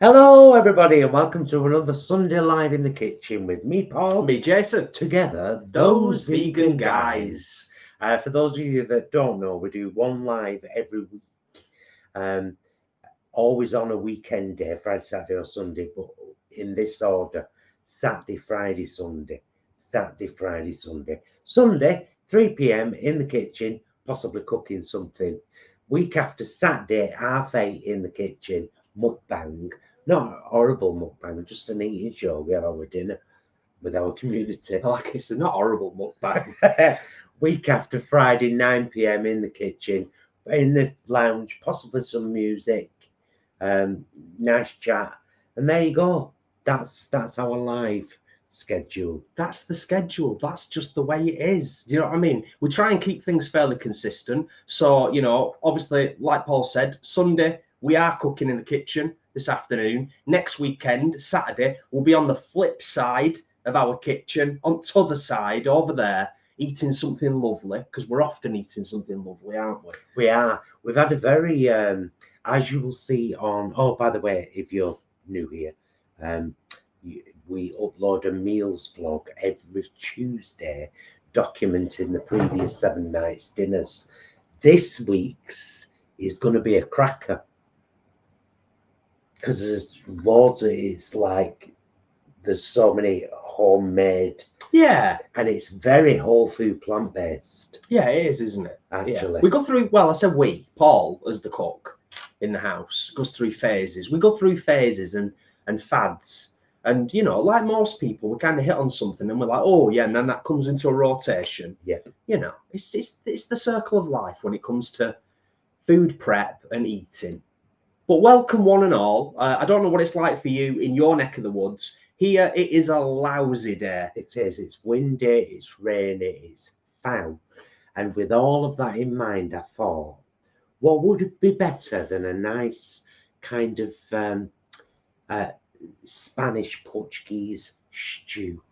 Hello everybody and welcome to another Sunday Live in the Kitchen with me, Paul. Me, Jason. Together, Those vegan guys. For those of you that don't know, we do one live every week. Always on a weekend day, Friday, Saturday or Sunday, but in this order: Saturday, Friday, Sunday. Saturday, Friday, Sunday. Sunday, 3 p.m. in the kitchen, possibly cooking something. Week after Saturday, 8:30 in the kitchen, mukbang. Not a horrible mukbang, just an eating show. We have our dinner with our community. Like it's not horrible mukbang. Week after Friday, 9 p.m. in the kitchen, in the lounge, possibly some music, nice chat, and there you go. That's our live schedule. That's the schedule. That's just the way it is. You know what I mean? We try and keep things fairly consistent. So, you know, obviously, like Paul said, Sunday, we are cooking in the kitchen this afternoon. Next weekend, Saturday, we'll be on the flip side of our kitchen, on the other side, over there, eating something lovely, because we're often eating something lovely, aren't we? We are. We've had a very, as you will see on, oh, by the way, if you're new here, we upload a meals vlog every Tuesday documenting the previous 7 nights' dinners. This week's is going to be a cracker because there's loads of, it's like there's so many homemade. Yeah. And it's very whole food, plant-based. Yeah, it is, isn't it? Actually. Yeah. We go through, well, I said we, Paul, as the cook in the house, goes through phases. We go through phases and fads. And, you know, like most people, we kind of hit on something and we're like, oh, yeah, and then that comes into a rotation. Yeah. You know, it's the circle of life when it comes to food prep and eating. But welcome one and all. I don't know what it's like for you in your neck of the woods. Here, it is a lousy day. It is. It's windy, it's rainy, it's foul. And with all of that in mind, I thought, what would be better than a nice kind of Spanish Portuguese stew?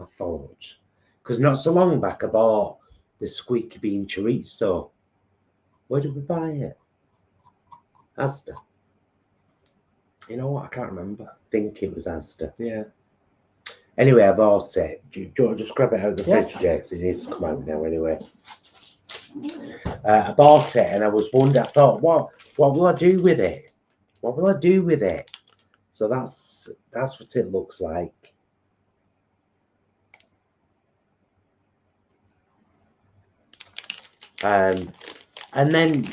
I thought, because not so long back I bought the squeaky bean chorizo. Where did we buy it? Asda. You know what? I can't remember. I think it was Asda. Yeah. Anyway, I bought it. Do you want to just grab it out of the fridge, Jake? It needs to come out now anyway. I bought it and I was wondering, I thought, what will I do with it? What will I do with it? So that's what it looks like. And then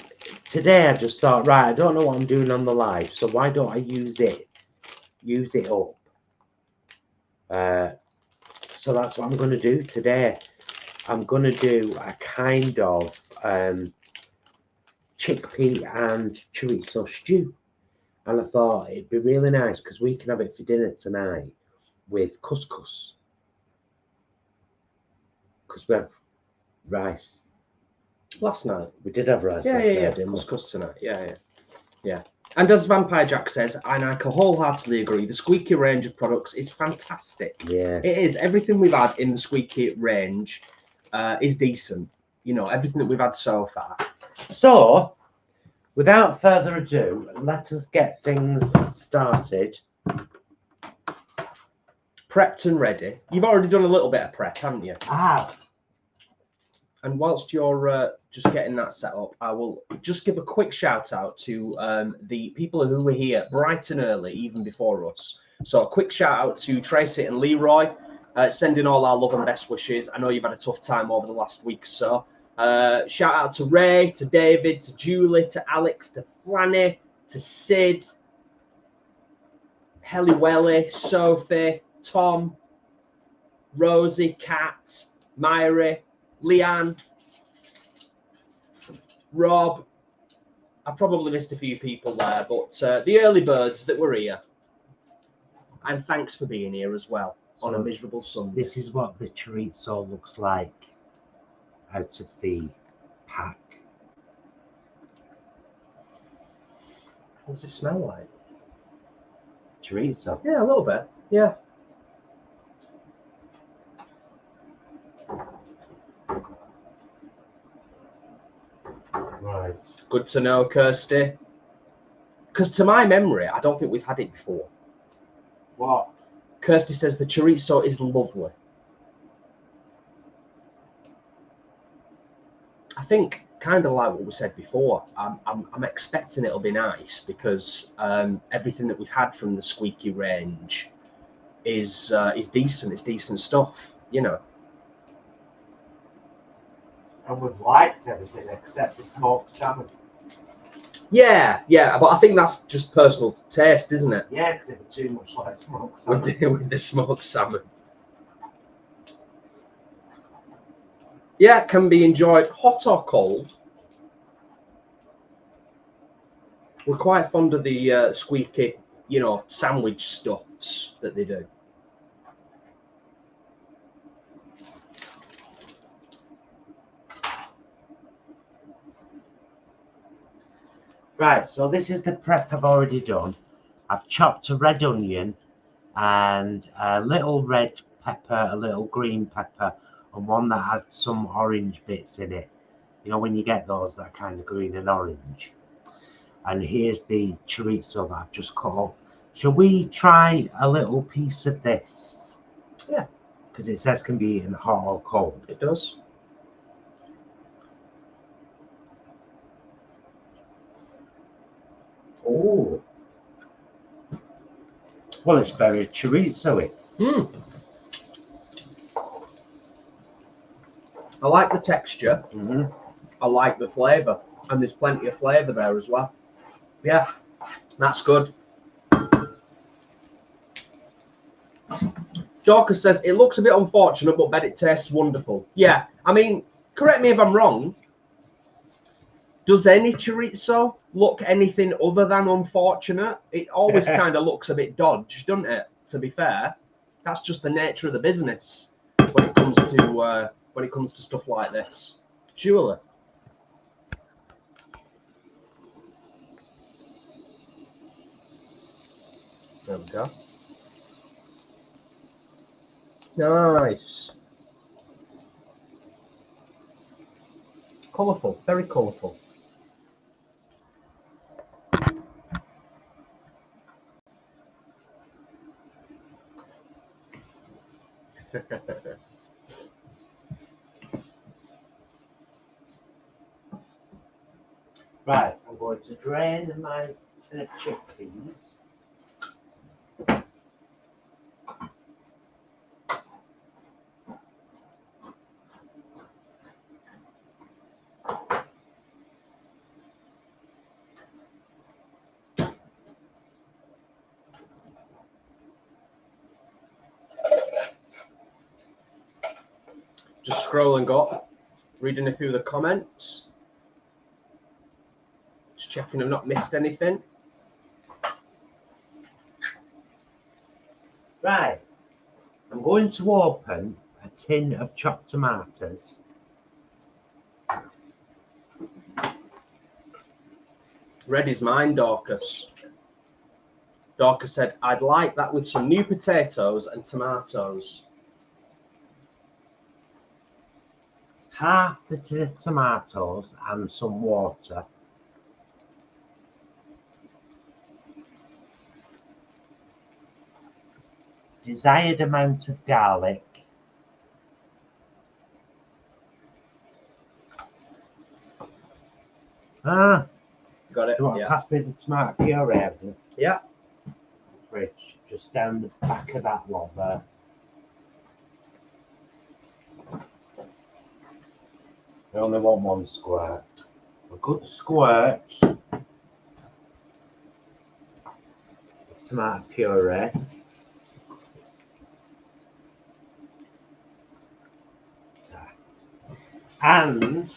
today I just thought, right, I don't know what I'm doing on the live, so why don't I use it up? So that's what I'm going to do today. I'm going to do a kind of chickpea and chorizo stew. And I thought it'd be really nice because we can have it for dinner tonight with couscous. Because we have rice. Last night. We did have rice last night. Couscous tonight. Yeah. And as Vampire Jack says, and I can wholeheartedly agree, the Squeaky range of products is fantastic. Yeah. It is. Everything we've had in the Squeaky range is decent. You know, everything that we've had so far. So, without further ado, let us get things started. Prepped and ready. You've already done a little bit of prep, haven't you? I have. And whilst you're just getting that set up, I will just give a quick shout out to the people who were here bright and early, even before us. So a quick shout out to Tracy and Leroy, sending all our love and best wishes. I know you've had a tough time over the last week or so. Shout out to Ray, to David, to Julie, to Alex, to Flanny, to Sid, Helly Welly, Sophie, Tom, Rosie, Kat, Myri, Leanne, Rob. I probably missed a few people there, but the early birds that were here. And thanks for being here as well on a miserable Sunday. This is what the chorizo looks like out of the pack. What does it smell like? Chorizo. Yeah, a little bit. Yeah. Right. Good to know, Kirsty. Because to my memory, I don't think we've had it before. What? Kirsty says the chorizo is lovely. I think, kind of like what we said before, I'm expecting it'll be nice because everything that we've had from the squeaky range is decent. It's decent stuff, you know. And we've liked everything except the smoked salmon. Yeah, yeah, but I think that's just personal taste, isn't it? Yeah, because it was too much like smoked salmon. With the smoked salmon. Yeah, it can be enjoyed hot or cold. We're quite fond of the squeaky, you know, sandwich stuffs that they do. Right, so this is the prep I've already done. I've chopped a red onion and a little red pepper, a little green pepper, and one that had some orange bits in it. You know, when you get those that kind of green and orange. And here's the chorizo that I've just cut up. Shall we try a little piece of this? Yeah. Because it says can be eaten hot or cold. It does. Oh. Well, it's very chorizo-y. I like the texture. Mm-hmm. I like the flavour. And there's plenty of flavour there as well. Yeah, that's good. Dorcas says, it looks a bit unfortunate, but bet it tastes wonderful. Yeah, I mean, correct me if I'm wrong. Does any chorizo look anything other than unfortunate? It always kind of looks a bit dodged, doesn't it? To be fair, that's just the nature of the business when it comes to stuff like this. Surely. There we go. Nice. Colourful, very colourful. Right, I'm going to drain my tin of chickpeas. Just scrolling up, reading a few of the comments. Just checking I've not missed anything. Right, I'm going to open a tin of chopped tomatoes. Red is mine, Dorcas. Dorcas said, I'd like that with some new potatoes and tomatoes. Half the tin of tomatoes and some water. Desired amount of garlic. Ah, Got it? do you want to pass me the tomato puree? Yeah. Fridge, just down the back of that lot there. I only want one squirt. A good squirt. Tomato puree. And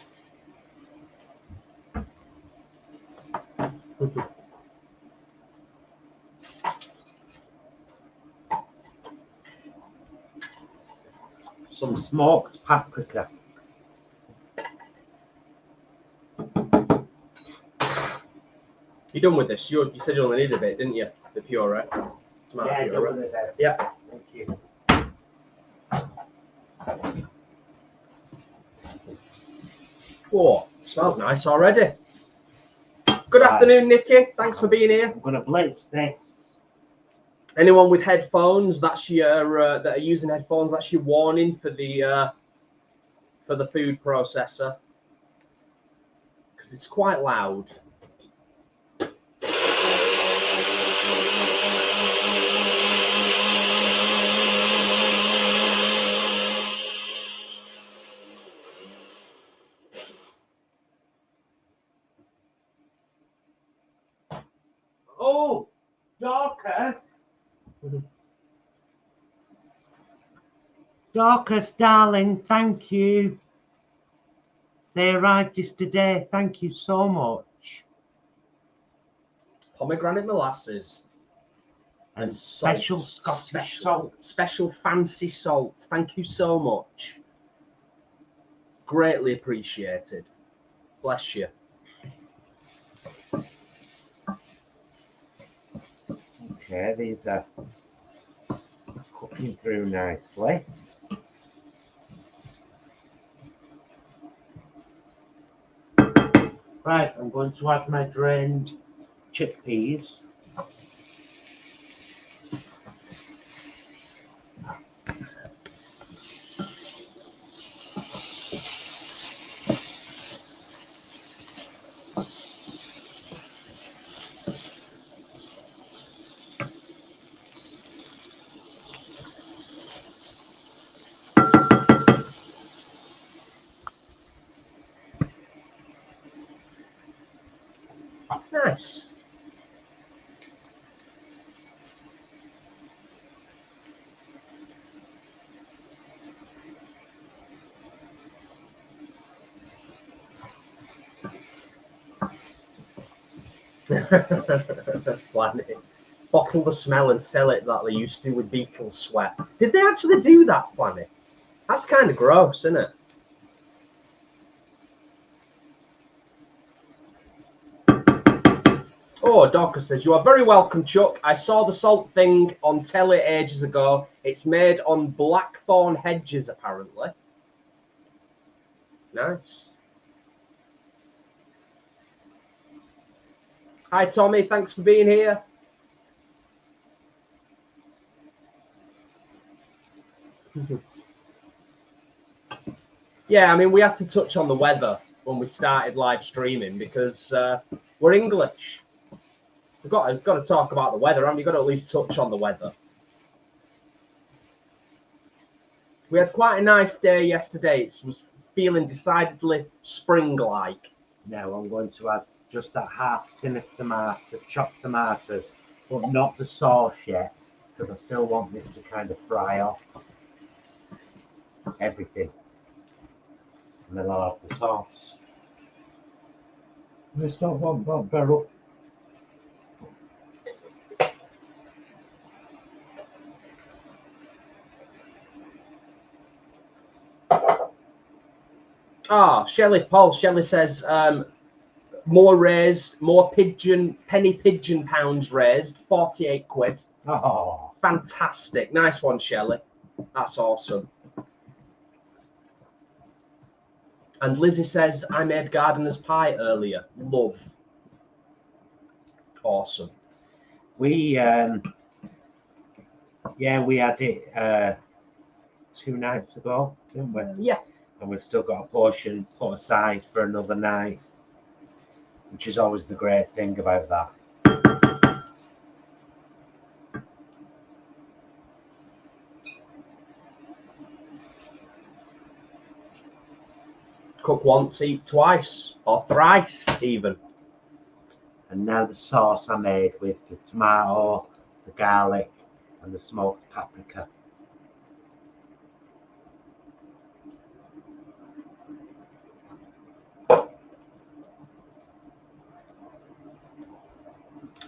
some smoked paprika. You done with this? You said you only needed a bit, didn't you? The puree. Tomato puree. Yeah. Thank you. Oh, smells nice already. Good Good afternoon, Nikki. Thanks for being here. I'm going to blitz this. Anyone with headphones, that's your that are using headphones, that's your warning for the food processor, because it's quite loud. Oh, Dorcas. Dorcas, darling, thank you. They arrived yesterday. Thank you so much. Pomegranate molasses. And special salt, Scottish salt. Special fancy salt. Thank you so much. Greatly appreciated. Bless you. Okay, these are cooking through nicely. Right, I'm going to add my drained chickpeas. Nice. Funny. Bottle the smell and sell it that they used to with beetle sweat. Did they actually do that, Funny? That's kind of gross, isn't it? Oh, Dorcas says, you are very welcome, Chuck. I saw the salt thing on telly ages ago. It's made on blackthorn hedges, apparently. Nice. Hi, Tommy. Thanks for being here. Yeah, I mean, we had to touch on the weather when we started live streaming because we're English. We've got to talk about the weather, and we've got to at least touch on the weather. We had quite a nice day yesterday. It was feeling decidedly spring-like. Now I'm going to add just that half tin of tomatoes, chopped tomatoes, but not the sauce yet, because I still want this to kind of fry off everything. And then I'll have the sauce. It's not one barrel. Ah, Shelley says more raised, more penny pigeon pounds raised, 48 quid. Oh, Fantastic. Nice one, Shelley. That's awesome. And Lizzie says, I made gardener's pie earlier. Love. Awesome. we had it 2 nights ago, didn't we? Yeah. And we've still got a portion put aside for another night, which is always the great thing about that. Cook once, eat twice, or thrice even. And now the sauce I made with the tomato, the garlic, and the smoked paprika.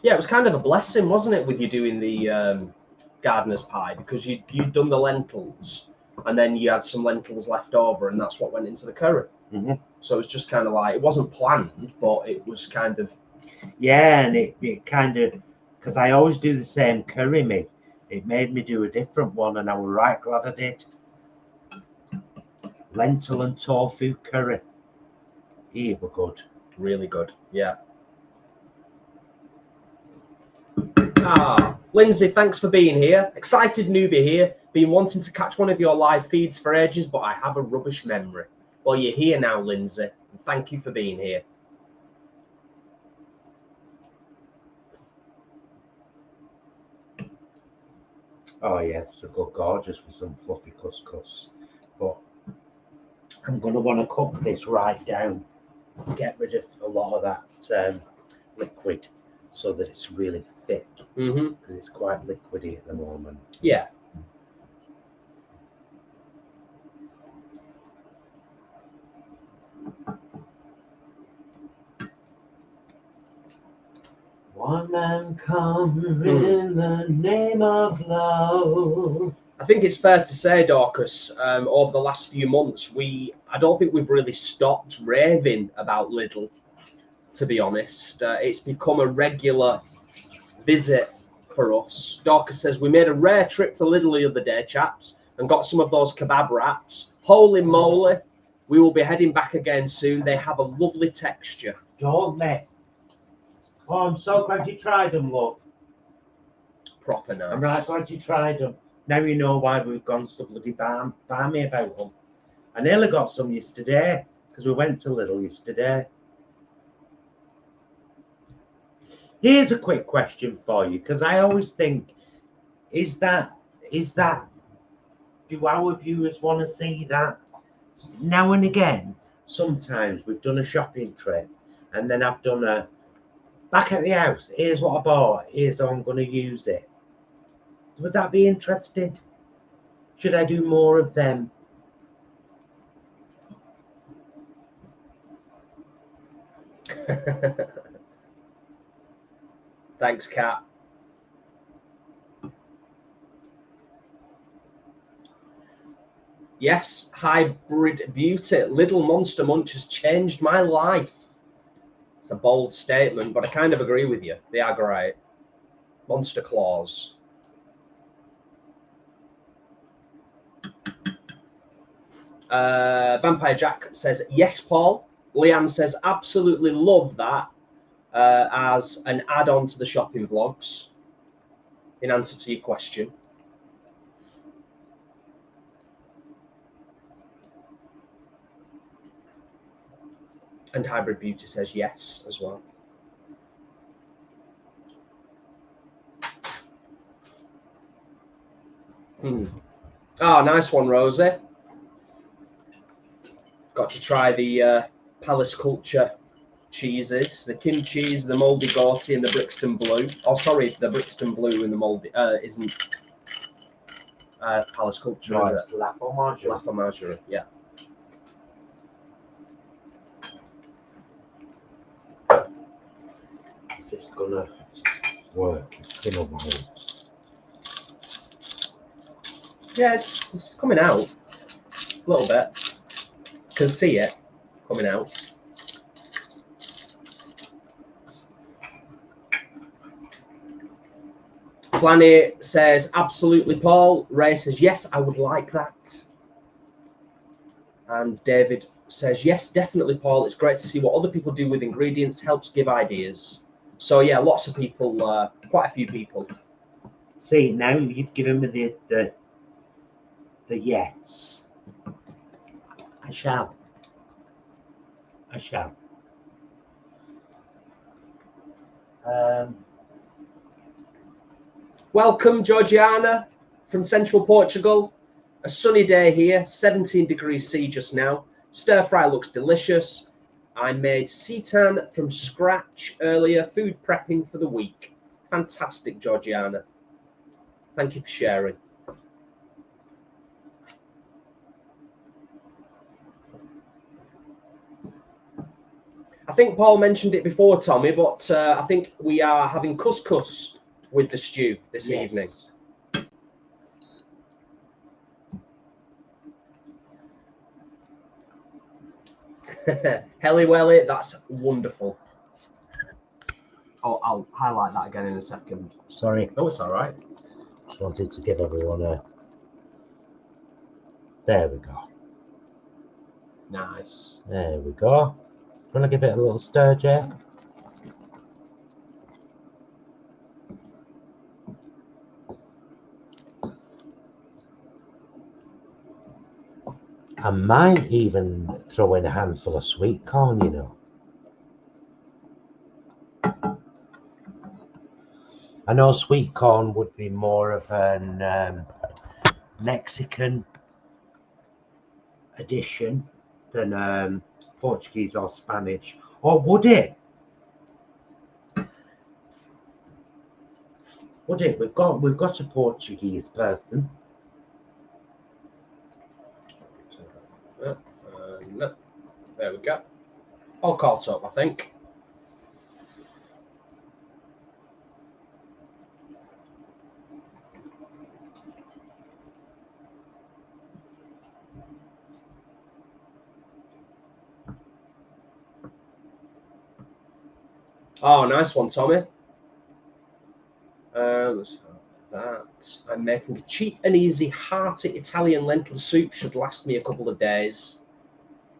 Yeah, it was kind of a blessing, wasn't it, with you doing the gardener's pie, because you'd done the lentils, and then you had some lentils left over, and that's what went into the curry. Mm-hmm. So it was just kind of like, it wasn't planned, but it was kind of... Yeah, and it kind of, because I always do the same curry, me. It made me do a different one, and I was right glad I did. Lentil and tofu curry. It were good. Really good, yeah. Lindsay, thanks for being here. Excited newbie here. Been wanting to catch one of your live feeds for ages, but I have a rubbish memory. Well, you're here now, Lindsay. And thank you for being here. Oh yeah, it's a good gorgeous with some fluffy couscous. But I'm going to want to cook this right down, get rid of a lot of that liquid so that it's really thick, because it's quite liquidy at the moment. Yeah. One man come in the name of love. I think it's fair to say, Dorcas, over the last few months, I don't think we've really stopped raving about Lidl, to be honest. It's become a regular visit for us. Dorcas says, we made a rare trip to Lidl the other day, chaps, and got some of those kebab wraps. Holy moly, we will be heading back again soon. They have a lovely texture. Don't me. Oh, I'm so glad you tried them, love. Proper nice. I'm right glad you tried them. Now you know why we've gone so bloody balmy about them. I nearly got some yesterday because we went to Lidl yesterday. Here's a quick question for you, because I always think, is that do our viewers want to see that? Now and again, sometimes we've done a shopping trip and then I've done a back at the house, here's what I bought, here's how I'm going to use it. Would that be interesting? Should I do more of them? Thanks, Kat. Yes, hybrid beauty. Lidl Monster Munch has changed my life. It's a bold statement, but I kind of agree with you. They are great. Monster claws. Vampire Jack says, yes, Paul. Leanne says, absolutely love that as an add-on to the shopping vlogs, in answer to your question. And Hybrid Beauty says yes as well. Oh, nice one, Rosie. Got to try the Palace Culture cheeses, the Kim cheese, the Moldy Gorty, and the Brixton Blue. Oh, sorry, the Brixton Blue and the Moldy isn't Palace Culture, no, is it's it? La Fromagerie. La Fromagerie, yeah. Is this gonna work? It's been a while. Yeah, it's coming out a little bit. Can see it coming out. Planet says, absolutely, Paul. Ray says, yes, I would like that. And David says, yes, definitely, Paul. It's great to see what other people do with ingredients. Helps give ideas. So, yeah, lots of people, quite a few people. See, now you've given me the yes. I shall. I shall. Welcome, Georgiana, from central Portugal. A sunny day here, 17 degrees C just now. Stir fry looks delicious. I made seitan from scratch earlier, food prepping for the week. Fantastic, Georgiana. Thank you for sharing. I think Paul mentioned it before, Tommy, but I think we are having couscous with the stew this evening. Helly Welly, that's wonderful. Oh, I'll highlight that again in a second. Sorry. No, it's all right. Just wanted to give everyone a... There we go. Nice. There we go. Want to give it a little stir, Jay? I might even throw in a handful of sweet corn, you know. I know sweet corn would be more of an Mexican addition than Portuguese or Spanish. Or would it? Would it? We've got a Portuguese person. No. There we go. All caught up, I think. Oh, nice one, Tommy. Let's have that. I'm making a cheap and easy, hearty Italian lentil soup. Should last me a couple of days.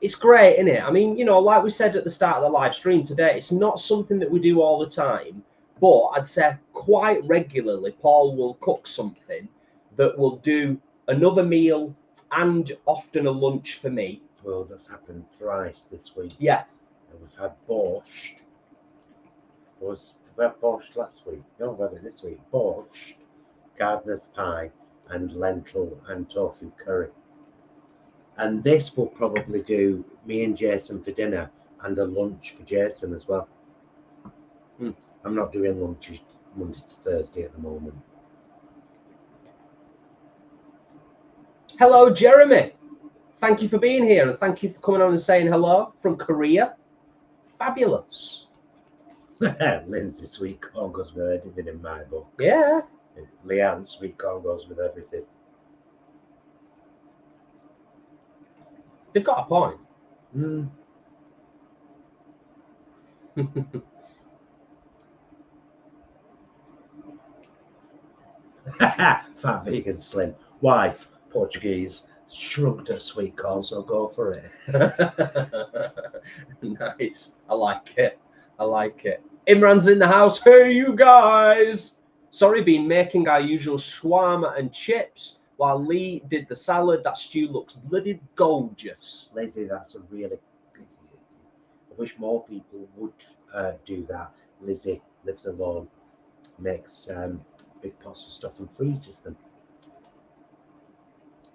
It's great, isn't it? I mean, you know, like we said at the start of the live stream today, it's not something that we do all the time, but I'd say quite regularly, Paul will cook something that will do another meal and often a lunch for me. Well, that's happened thrice this week. Yeah. And we've had borscht. We had borscht last week. No, we had it this week. Borscht, gardener's pie, and lentil and tofu curry. And this will probably do me and Jason for dinner and a lunch for Jason as well. I'm not doing lunches Monday to Thursday at the moment. Hello, Jeremy. Thank you for being here and thank you for coming on and saying hello from Korea. Fabulous. Lindsay, sweet corn goes with everything in my book. Yeah. Leanne, sweet corn goes with everything. They've got a point. Fat vegan slim. Wife, Portuguese, shrugged at sweet corn, so go for it. Nice. I like it. I like it. Imran's in the house. Hey, you guys. Sorry, been making our usual shawarma and chips while Lee did the salad. That stew looks bloody gorgeous. Lizzie, that's a really... I wish more people would do that. Lizzie lives alone, makes big pots of stuff and freezes them.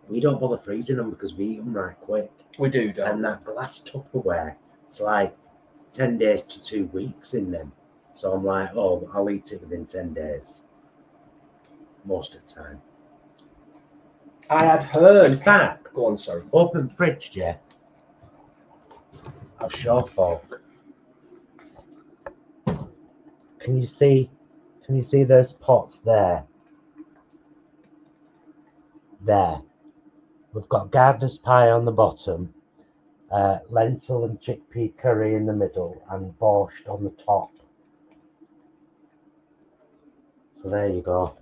We don't bother freezing them because we eat them right quick. We do, don't we? And that glass Tupperware, it's like 10 days to 2 weeks in them. So I'm like, oh, I'll eat it within 10 days. Most of the time. I had heard. In fact, go on, sorry. Open fridge, Jeff. I'll show folk. Can you see those pots there? There. We've got gardener's pie on the bottom, lentil and chickpea curry in the middle, and borscht on the top. So there you go.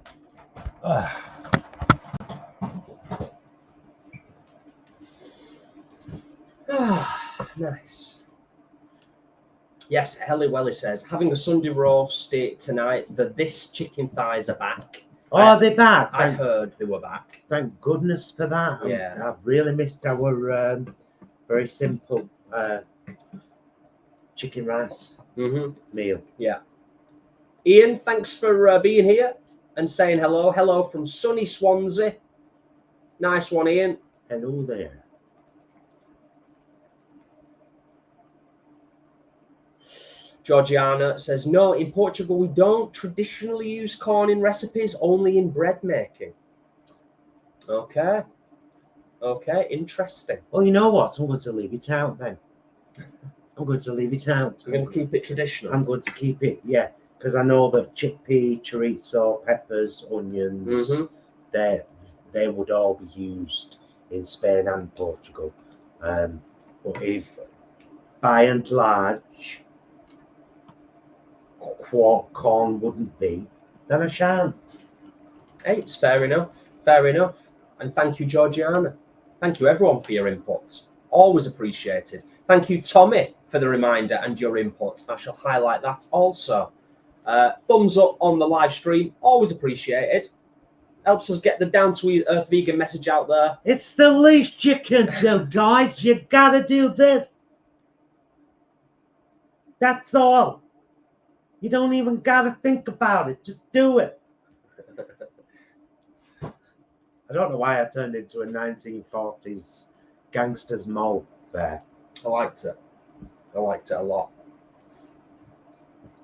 Nice. Yes, Helly Welly says, having a Sunday roast tonight. This chicken thighs are back. Oh, they're back. I'd heard they were back. Thank goodness for that. Yeah. I've really missed our very simple chicken rice meal. Yeah. Ian, thanks for being here and saying hello. Hello from sunny Swansea. Nice one, Ian. Hello there. Georgiana says, no, in Portugal, we don't traditionally use corn in recipes, only in bread making. Okay. Okay, interesting. Well, you know what? I'm going to leave it out then. I'm going to leave it out. We're going to keep it traditional. I'm going to keep it, yeah, because I know that chickpea, chorizo, peppers, onions, they would all be used in Spain and Portugal. But if, by and large, corn wouldn't be, then I shan't. Hey, it's fair enough. Fair enough. And thank you, Georgiana. Thank you, everyone, for your input. Always appreciated. Thank you, Tommy, for the reminder and your input. I shall highlight that also. Thumbs up on the live stream. Always appreciated. helps us get the down to earth vegan message out there. It's the least you can do, guys. You gotta do this. That's all. You don't even gotta think about it. Just do it. I don't know why I turned into a 1940s gangster's mole there. I liked it. I liked it a lot.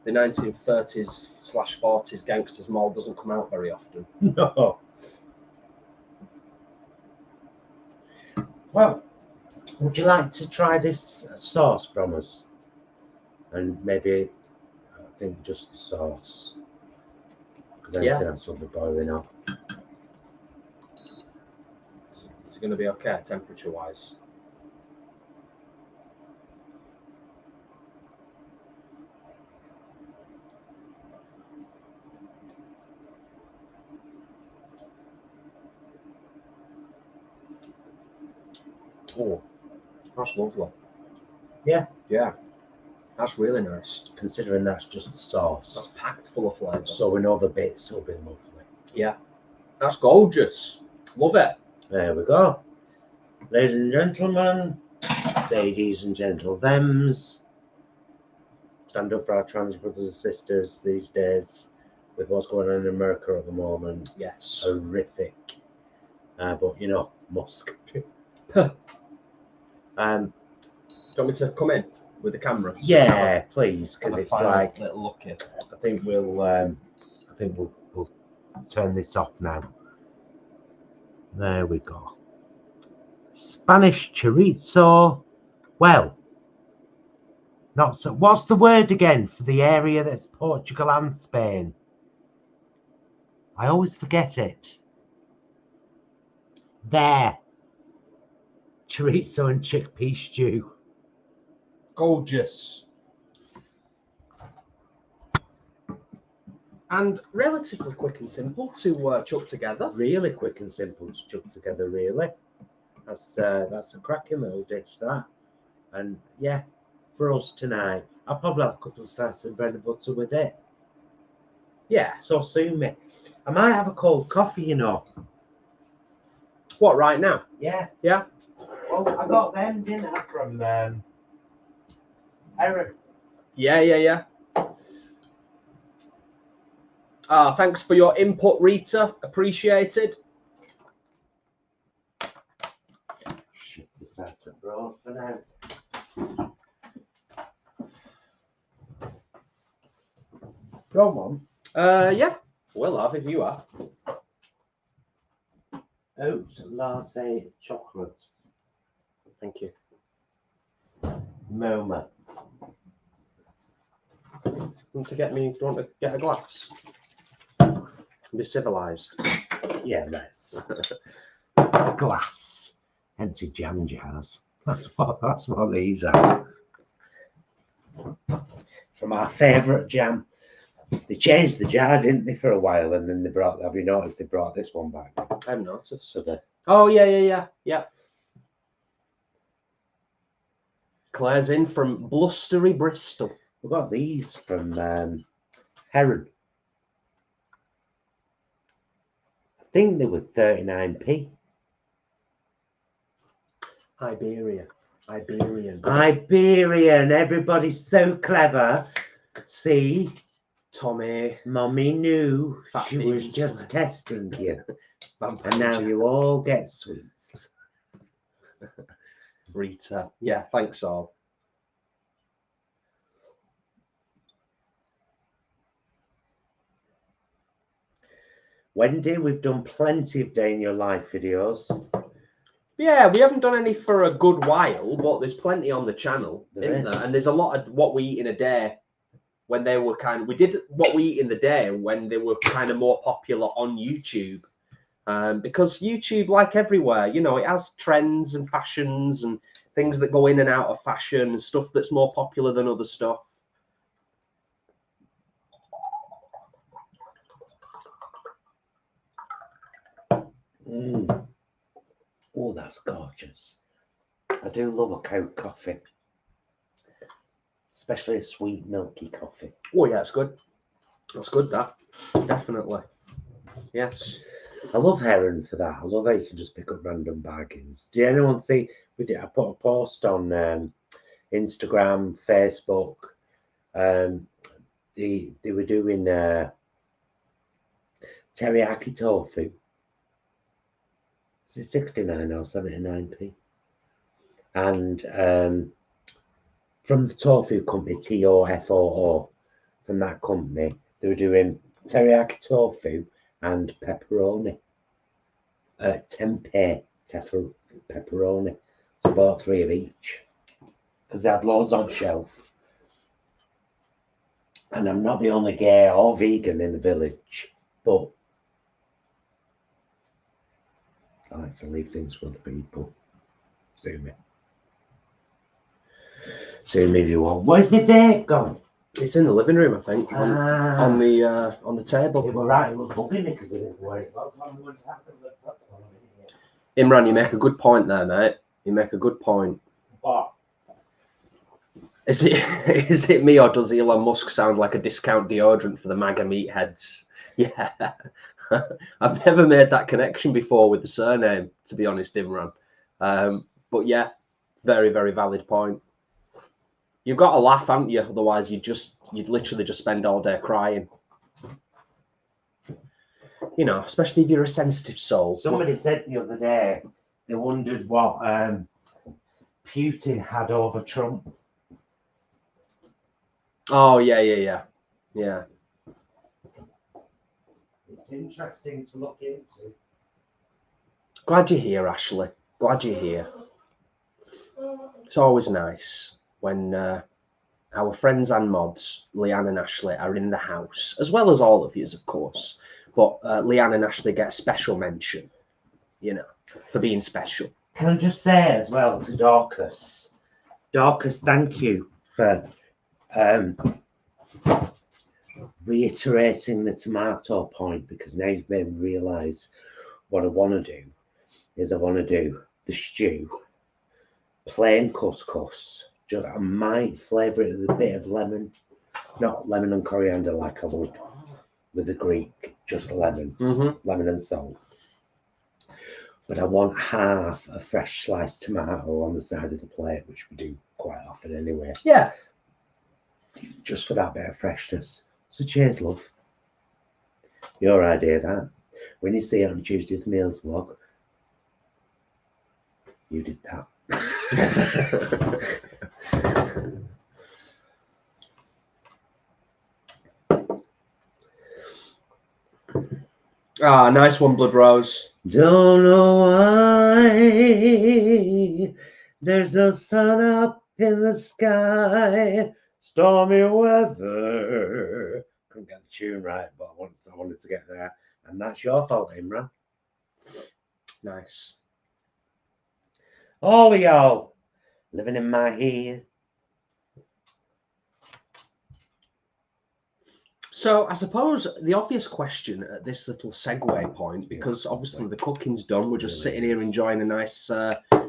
The 1930s/40s gangster's mole doesn't come out very often. No. Well, would you like to try this sauce from us? And maybe, I think just the sauce. Because anything else will be boiling up. Is it going to be okay, temperature-wise? Oh, that's lovely. Yeah. Yeah. That's really nice. Considering that's just the sauce. That's packed full of flavour. So we know the bits will be lovely. Yeah. That's gorgeous. Love it. There we go. Ladies and gentlemen, ladies and gentlethems, stand up for our trans brothers and sisters these days with what's going on in America at the moment. Yes. Horrific. But you know, Musk. Do you want me to come in with the camera? So Yeah, please, because it's like little lucky. I think we'll turn this off now. There we go. Spanish chorizo. Well, not so. What's the word again for the area that's Portugal and Spain? I always forget it. There. Chorizo and chickpea stew. Gorgeous. And relatively quick and simple to chuck together. Really quick and simple to chuck together, really. That's a cracking little dish, that. And yeah, for us tonight, I'll probably have a couple of slices of bread and butter with it. Yeah. So sue me. I might have a cold coffee, you know. What, right now? Yeah. Yeah. Well, I got them, didn't I, from Eric. Yeah. Thanks for your input, Rita. Appreciated. Shit, this out of broad for now. Go on. Yeah. We'll have if you are. Oat latte chocolate. Thank you. MoMA. Want to get me? Do you want to get a glass? Be civilized. Yeah, let's. Glass. Empty jam jars. That's what these are. From our favourite jam. They changed the jar, didn't they, for a while, and then they brought. Have you noticed they brought this one back? I've noticed. So the. Oh yeah. Claire's in from blustery Bristol. We got these from Heron. I think they were 39p. Iberian. Everybody's so clever. See, Tommy. Mommy knew Fat she was beans. just testing you. Vampire And now Jack. you all get sweets. Rita. Yeah, thanks all. Wendy, we've done plenty of day in your life videos. Yeah, we haven't done any for a good while, but there's plenty on the channel, isn't there? And there's a lot of what we eat in a day when they were we did what we eat in the day when they were kind of more popular on YouTube. Because YouTube, like everywhere, you know, it has trends and fashions and things that go in and out of fashion and stuff that's more popular than other stuff. Oh, that's gorgeous. I do love a cold coffee. Especially a sweet, milky coffee. Oh, yeah, it's good. That's good, that. Definitely. Yes. I love Heron for that. I love how you can just pick up random bargains. Did anyone see? I put a post on Instagram, Facebook. They were doing teriyaki tofu. Is it 69 or 79p? And from the tofu company, TOFOO, from that company, they were doing teriyaki tofu and pepperoni. Tempeh pepperoni. So I bought 3 of each because they had loads on shelf. And I'm not the only gay or vegan in the village, but I like to leave things for other people. Sue me. Sue me if you want. Where's my vape gone? It's in the living room, I think, on the table. It was right. It was bugging me because I didn't know where it was. Imran, you make a good point there, mate. You make a good point. What? Is it me, or does Elon Musk sound like a discount deodorant for the MAGA meatheads? Yeah. I've never made that connection before with the surname, to be honest, Imran. But yeah, very, very valid point. You've got to laugh, haven't you? Otherwise, you'd literally just spend all day crying. You know, especially if you're a sensitive soul. Somebody said the other day they wondered what Putin had over Trump. Oh yeah. It's interesting to look into. Glad you're here, Ashley. Glad you're here. It's always nice when our friends and mods, Leanne and Ashley, are in the house, as well as all of yous, of course. But Leanne and Ashley get special mention, you know, for being special. Can I just say as well to Dorcas, thank you for reiterating the tomato point, because now you've made me realise what I want to do is I want to do the stew, plain couscous. Just I might flavour it with a bit of lemon, not lemon and coriander like I would with the Greek, just lemon, lemon and salt. But I want half a fresh sliced tomato on the side of the plate, which we do quite often anyway. Yeah. Just for that bit of freshness. So cheers, love. Your idea, that. When you see it on Tuesday's Meals vlog, you did that. Ah, nice one, Blood Rose. Don't know why there's no sun up in the sky, stormy weather. Couldn't get the tune right, but I wanted to get there, and that's your fault, Imran. Nice. All of y'all living in my head. So I suppose the obvious question at this little segue point, because obviously the cooking's done, we're just sitting here enjoying a nice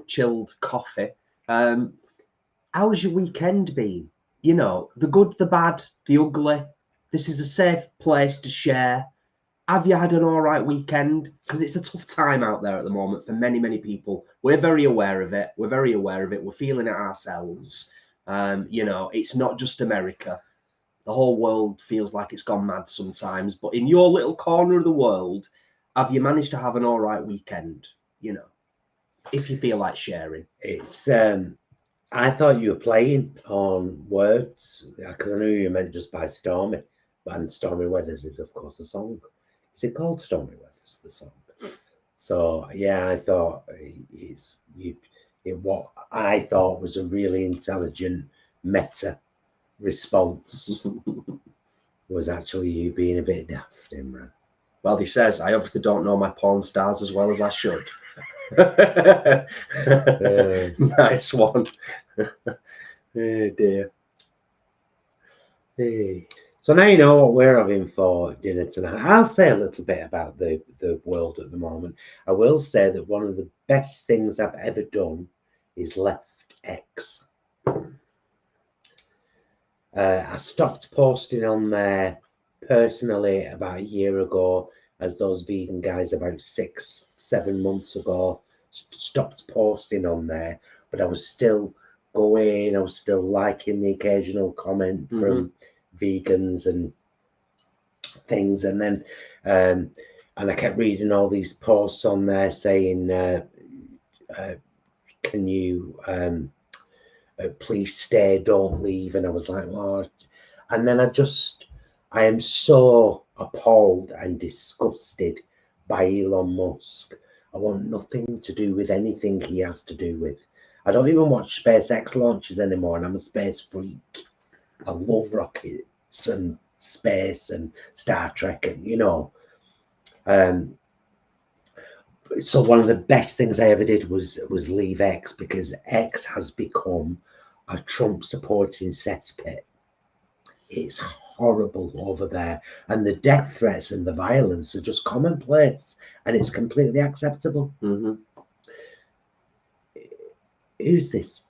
chilled coffee. How's your weekend been? You know, the good, the bad, the ugly. This is a safe place to share. Have you had an all right weekend? Because it's a tough time out there at the moment for many, many people. We're very aware of it. We're feeling it ourselves. You know, it's not just America. The whole world feels like it's gone mad sometimes. But in your little corner of the world, have you managed to have an all right weekend? You know, if you feel like sharing. It's I thought you were playing on words, because I knew you meant just by Stormy, and Stormy Weathers is of course a song. Is it called Stormy Weathers, the song? So yeah, I thought what I thought was a really intelligent meta response was actually you being a bit daft, Imran. Well, he says, I obviously don't know my porn stars as well as I should. Nice one. Oh dear. Hey. So now you know what we're having for dinner tonight. I'll say a little bit about the world at the moment. I will say that one of the best things I've ever done is left X. I stopped posting on there personally about a year ago as those vegan guys about 6, 7 months ago stopped posting on there, but I was still going, I was still liking the occasional comment from vegans and things, and then and I kept reading all these posts on there saying can you please stay, don't leave, and I was like, oh. And then I am so appalled and disgusted by Elon Musk. I want nothing to do with anything he has to do with. I don't even watch SpaceX launches anymore, and I'm a space freak. I love rockets and space and Star Trek, and you know. So one of the best things I ever did was leave X, because X has become a Trump supporting cesspit. It's horrible over there, and the death threats and the violence are just commonplace, and it's completely acceptable. Who's this?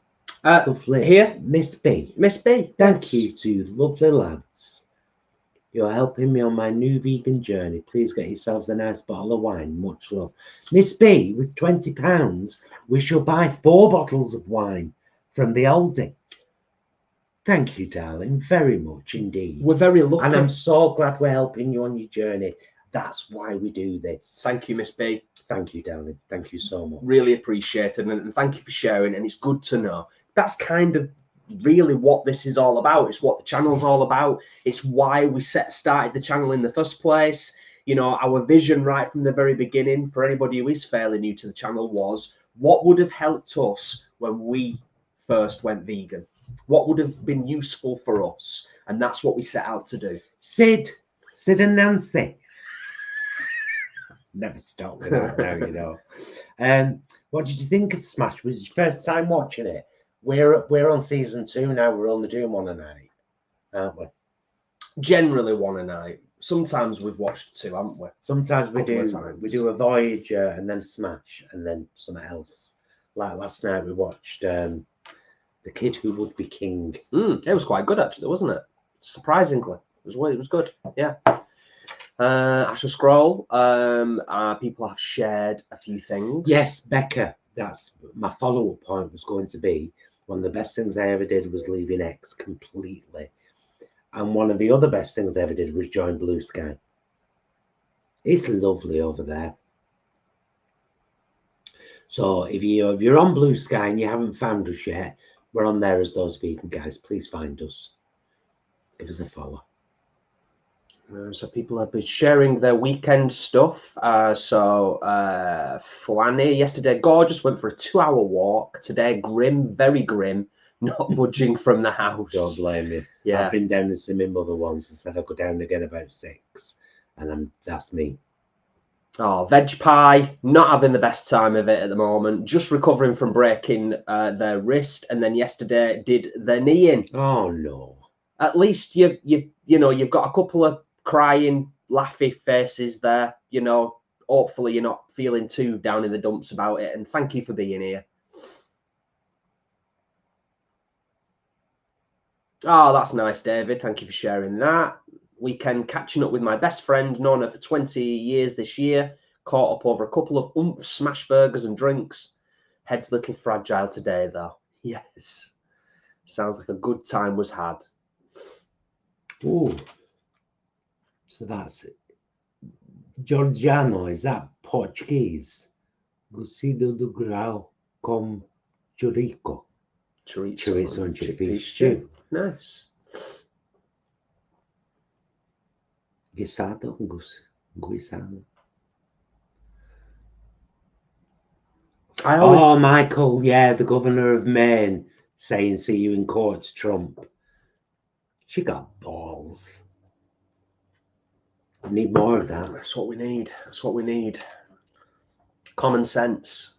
Lovely. Here, Miss B. Miss B. Thank you to lovely lads. You're helping me on my new vegan journey. Please get yourselves a nice bottle of wine. Much love. Miss B, with £20, we shall buy 4 bottles of wine from the Oldham. Thank you, darling, very much indeed. We're very lucky. And I'm so glad we're helping you on your journey. That's why we do this. Thank you, Miss B. Thank you, darling. Thank you so much. Really appreciate it, and thank you for sharing. And it's good to know. That's kind of really what this is all about. It's what the channel's all about. It's why we started the channel in the first place. You know, our vision right from the very beginning, for anybody who is fairly new to the channel, was what would have helped us when we first went vegan? What would have been useful for us? And that's what we set out to do. Sid and Nancy. Never stop with that now, you know. What did you think of Smash? Was it your first time watching it? We're on season 2 now. We're only doing one a night, aren't we? Generally one a night. Sometimes we've watched 2, haven't we? Sometimes we do a Voyager and then Smash and then something else. Like last night we watched The Kid Who Would Be King. It was quite good actually, wasn't it? Surprisingly, it was good. Yeah. I shall scroll. People have shared a few things. Yes, Becca. That's my follow-up point was going to be, one of the best things I ever did was leaving X completely. And one of the other best things I ever did was join Blue Sky. It's lovely over there. So if you're on Blue Sky and you haven't found us yet, we're on there as those vegan guys. Please find us. Give us a follow. So people have been sharing their weekend stuff. Flanny yesterday, gorgeous, went for a 2-hour walk. Today, grim, very grim, not budging from the house. Don't blame me. Yeah, I've been down to see my mother once and said I'll go down again about 6, and that's me. Oh, veg pie, not having the best time of it at the moment. Just recovering from breaking their wrist, and then yesterday did their knee in. Oh no! At least you've got a couple of crying, laughy faces there. You know, hopefully you're not feeling too down in the dumps about it. And thank you for being here. Oh, that's nice, David. Thank you for sharing that. Weekend catching up with my best friend, known her for 20 years this year. Caught up over a couple of smash burgers and drinks. Head's a little fragile today, though. Yes. Sounds like a good time was had. Oh. So that's Giorgiano, is that Portuguese? Cocido do grau com chorizo. Chorizo and chickpea stew. Nice. Guisado. Oh, Michael, yeah, the governor of Maine saying, see you in court to Trump. She got balls. We need more of that. That's what we need. That's what we need. Common sense.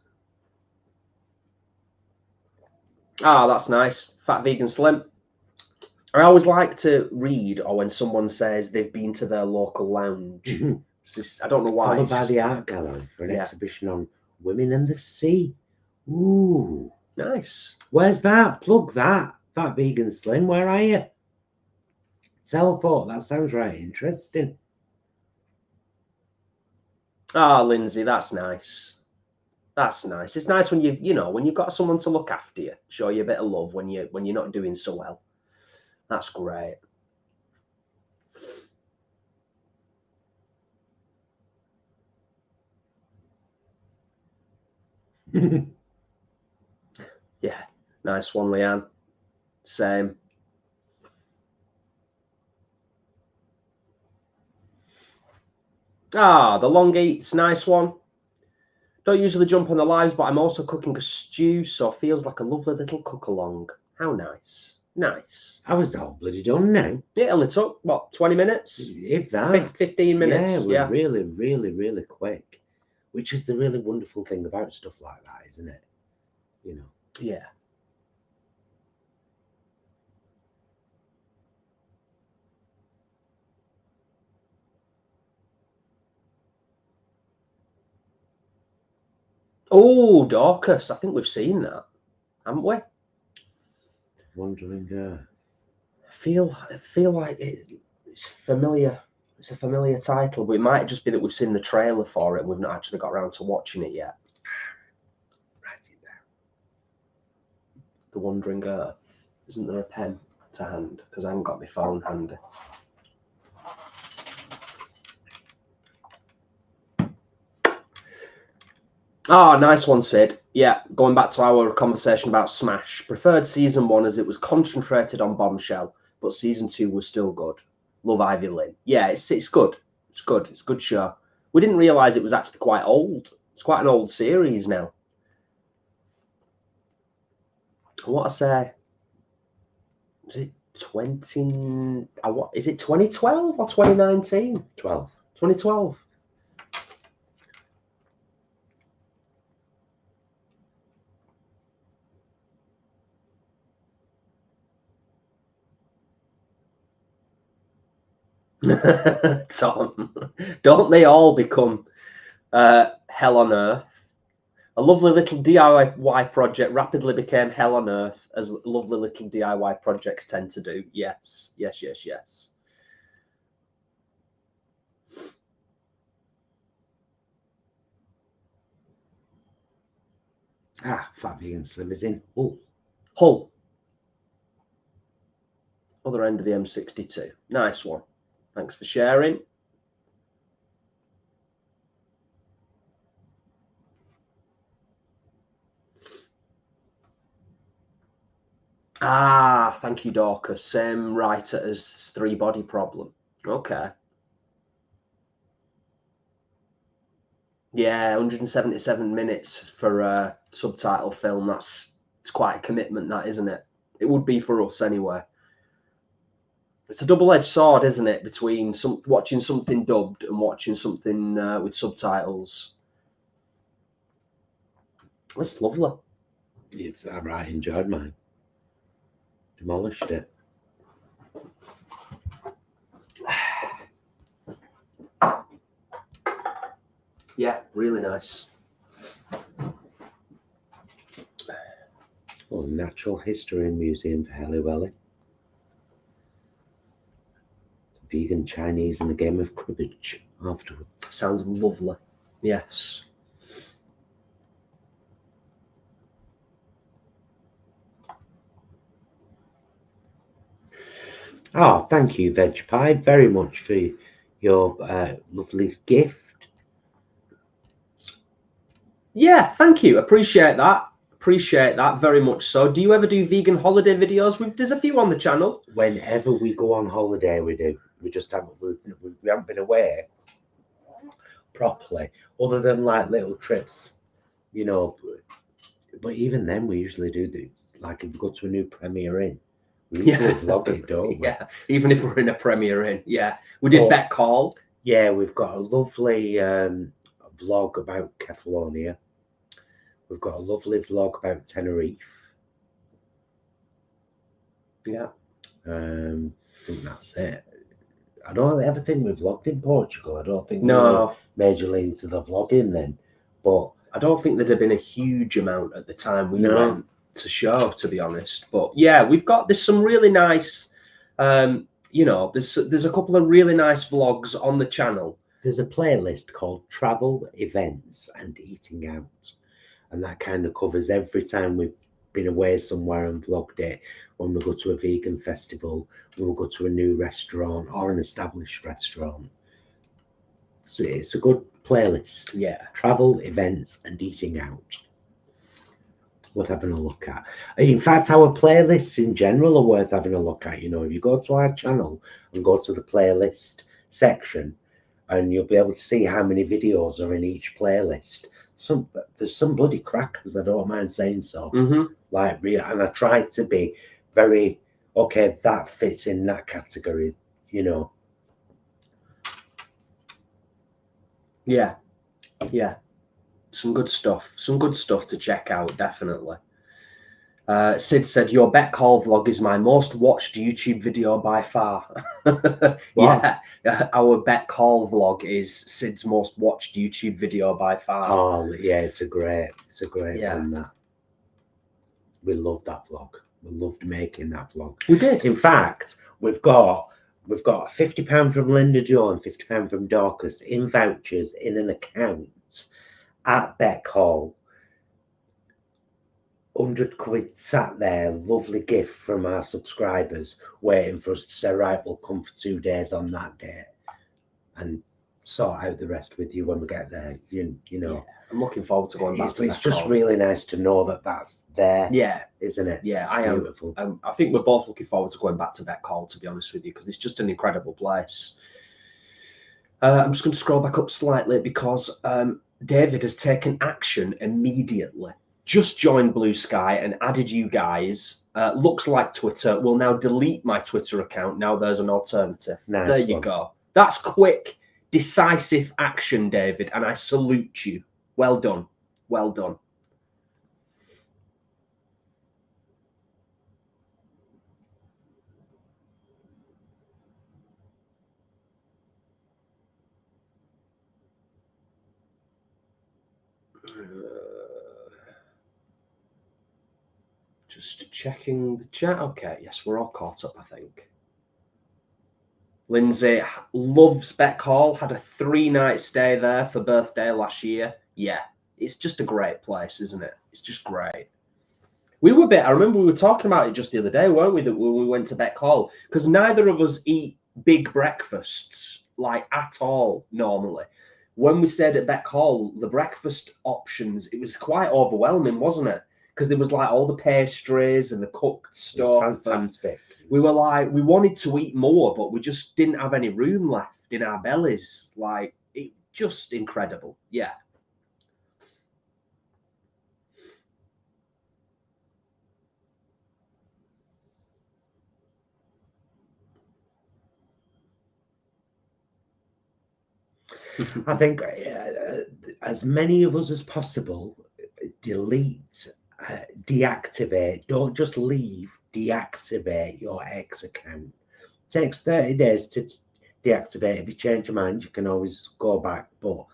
Ah, that's nice. Fat Vegan Slim. I always like to read, or when someone says they've been to their local lounge. I don't know why. Followed by the art gallery for an exhibition on women and the sea. Ooh. Nice. Where's that? Plug that. Fat Vegan Slim, where are you? Teleport. That sounds right interesting. Ah, Lindsay, that's nice. That's nice. It's nice when you know, when you've got someone to look after you, show you a bit of love when you're not doing so well. That's great. Yeah, nice one, Leanne. Same. Ah, the long eats, nice one. Don't usually jump on the lives, but I'm also cooking a stew, so feels like a lovely little cook along. How nice. Nice. I was all bloody done now. It only took, what, 20 minutes? If that. 15 minutes. Yeah, Yeah. we're really, really, really quick. Which is the really wonderful thing about stuff like that, isn't it? You know. Yeah. Oh, Dorcas. I think we've seen that, haven't we? Wondering. I feel like it's familiar. It's a familiar title, but it might just be that we've seen the trailer for it and we've not actually got around to watching it yet. Write it down. The Wandering Earth. Isn't there a pen to hand? Because I haven't got my phone handy. Ah, nice one, Sid. Yeah, going back to our conversation about Smash. Preferred season 1 as it was concentrated on Bombshell, but season 2 was still good. Love Ivy Lynn. Yeah, it's good. It's good. It's a good show. We didn't realise it was actually quite old. It's quite an old series now. What I say? Is it 20? What is it? 2012 or 2019? 12. 2012. Tom, don't they all become hell on earth? A lovely little DIY project rapidly became hell on earth, as lovely little DIY projects tend to do. Yes, yes, yes, yes. Ah, Fat Vegan Slim is in Hull. Hull. Other end of the M62. Nice one. Thanks for sharing. Ah, thank you, Dorcas. Same writer as Three Body Problem. Okay. Yeah, 177 minutes for a subtitle film. It's quite a commitment, that, isn't it? It would be for us anyway. It's a double-edged sword, isn't it, between watching something dubbed and watching something with subtitles. That's lovely. It's I right enjoyed mine. Demolished it. Yeah, really nice. Oh, Natural History Museum for Helly Valley. Vegan Chinese and a game of cribbage afterwards. Sounds lovely. Yes. Oh, thank you, Veg Pie, very much for your lovely gift. Yeah, thank you. Appreciate that. Appreciate that very much so. Do you ever do vegan holiday videos? There's a few on the channel. Whenever we go on holiday, we do. We just haven't been away properly, other than like little trips, you know. But even then, we usually do this. Like if we go to a new premiere inn, we usually vlog it, don't we? Yeah, even if we're in a premiere inn. Yeah, we did Bet Call. Yeah, we've got a lovely vlog about Kefalonia. We've got a lovely vlog about Tenerife. Yeah. I think that's it. I don't ever think we vlogged in Portugal. I don't think no. we were majorly into the vlogging then. But I don't think there'd have been a huge amount at the time we went to show, to be honest. But yeah, there's some really nice, you know, there's a couple of really nice vlogs on the channel there's a playlist called Travel, Events and Eating Out, and that kind of covers every time we've been away somewhere and vlogged it. When we go to a vegan festival, when we go to a new restaurant or an established restaurant. So it's a good playlist. Yeah. Travel, events and eating out. Worth having a look at. In fact, our playlists in general are worth having a look at. You know, if you go to our channel and go to the playlist section, and you'll be able to see how many videos are in each playlist. There's some bloody crackers, I don't mind saying so. Like real, and I try to be very okay. That fits in that category, you know. Yeah, yeah. Some good stuff. Some good stuff to check out, definitely. Sid said, your Bet Call vlog is my most watched YouTube video by far. Yeah, our Bet Call vlog is Sid's most watched YouTube video by far. Oh, yeah, it's a great one, that. We loved that vlog. We loved making that vlog. We did. In fact, we've got £50 from Linda Jo and £50 from Dorcas in vouchers in an account at Bet Call. 100 quid sat there, lovely gift from our subscribers, waiting for us to say, right, we'll come for 2 days on that day and sort out the rest with you when we get there. You know. Yeah, I'm looking forward to going back to It's just really nice to know that that's there. Yeah, isn't it? Yeah, it's beautiful. I think we're both looking forward to going back to Bet Call, to be honest with you, because it's just an incredible place. I'm just going to scroll back up slightly because David has taken action immediately. Just joined Blue Sky and added you guys. Looks like Twitter will now delete my Twitter account. Now there's an alternative. Nice there you go. That's quick, decisive action, David, and I salute you. Well done. Well done. Just checking the chat. Okay, yes, we're all caught up, I think. Lindsay loves Bet Call, had a 3-night stay there for birthday last year. Yeah, it's just a great place, isn't it? It's just great. I remember we were talking about it just the other day, weren't we, that when we went to Bet Call, because neither of us eat big breakfasts, like, at all, normally. When we stayed at Bet Call, the breakfast options, it was quite overwhelming, wasn't it? Because there was like all the pastries and the cooked stuff. It was fantastic. We were like, we wanted to eat more, but we just didn't have any room left in our bellies. Like, it just incredible. Yeah. I think as many of us as possible, delete, deactivate. Don't just leave. Deactivate your X account. It takes 30 days to deactivate. If you change your mind, you can always go back, but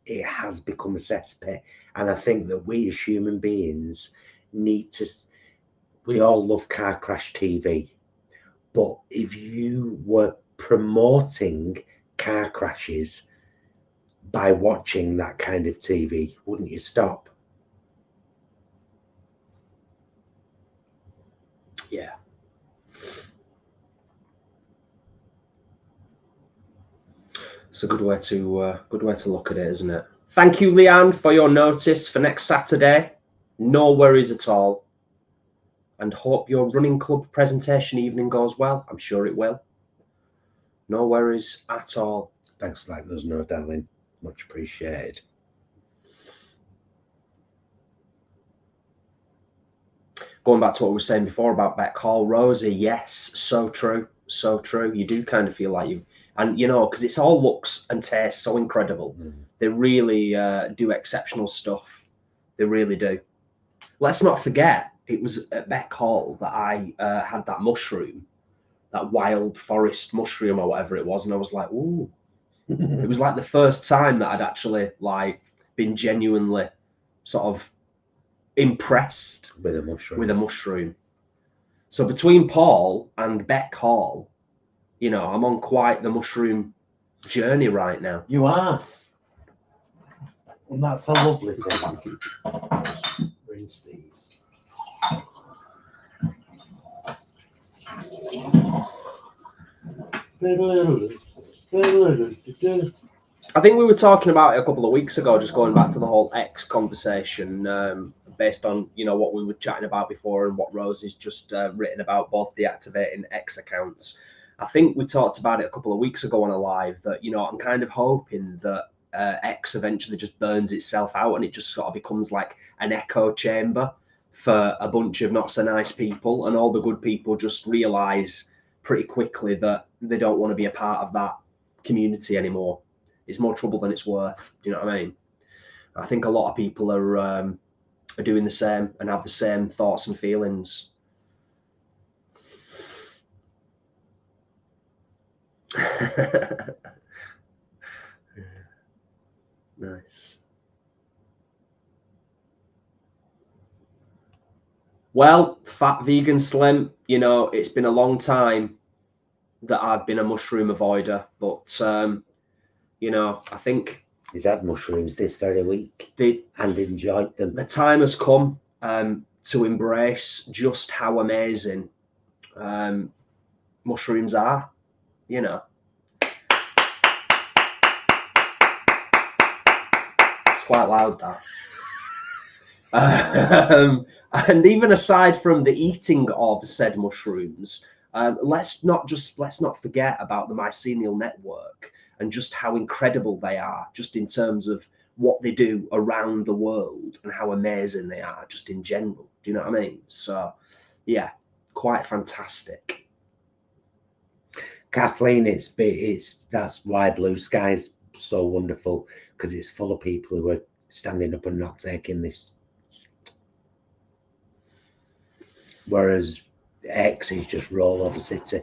it has become a cesspit. And I think that we as human beings need to, we all love car crash TV, but if you were promoting car crashes by watching that kind of TV, wouldn't you stop? Yeah. It's a good way to look at it, isn't it? Thank you, Leanne, for your notice for next Saturday. No worries at all. And hope your running club presentation evening goes well. I'm sure it will. No worries at all. Thanks for letting us know, darling. Much appreciated. Going back to what we were saying before about Bet Call, Rosie, yes, so true, so true. You do kind of feel like you, and you know, because it's all looks and taste so incredible. They really do exceptional stuff. They really do. Let's not forget, it was at Bet Call that I had that mushroom, that wild forest mushroom or whatever it was, and I was like, ooh. It was like the first time that I'd actually like been genuinely sort of impressed with a mushroom. With a mushroom. So between Paul and Bet Call, you know, I'm on quite the mushroom journey right now. You are. And that's a lovely thing. Rinse these. I think we were talking about it a couple of weeks ago, just going back to the whole X conversation, based on, you know, what we were chatting about before and what Rosie's just written about both deactivating X accounts. I think we talked about it a couple of weeks ago on a live that, you know, I'm kind of hoping that X eventually just burns itself out and it just sort of becomes like an echo chamber for a bunch of not so nice people, and all the good people just realize pretty quickly that they don't want to be a part of that community anymore. It's more trouble than it's worth. Do you know what I mean? I think a lot of people are doing the same and have the same thoughts and feelings. Nice. Well, Fat Vegan Slim, you know, it's been a long time that I've been a mushroom avoider, but you know, I think he's had mushrooms this very week and enjoyed them. The time has come to embrace just how amazing mushrooms are, you know. It's quite loud, that. And even aside from the eating of said mushrooms, let's not forget about the mycelial network and just how incredible they are, just in terms of what they do around the world and how amazing they are just in general. Do you know what I mean? So yeah, quite fantastic. Kathleen, that's why Blue Sky's so wonderful, because it's full of people who are standing up and not taking this. Whereas X is just roll over city.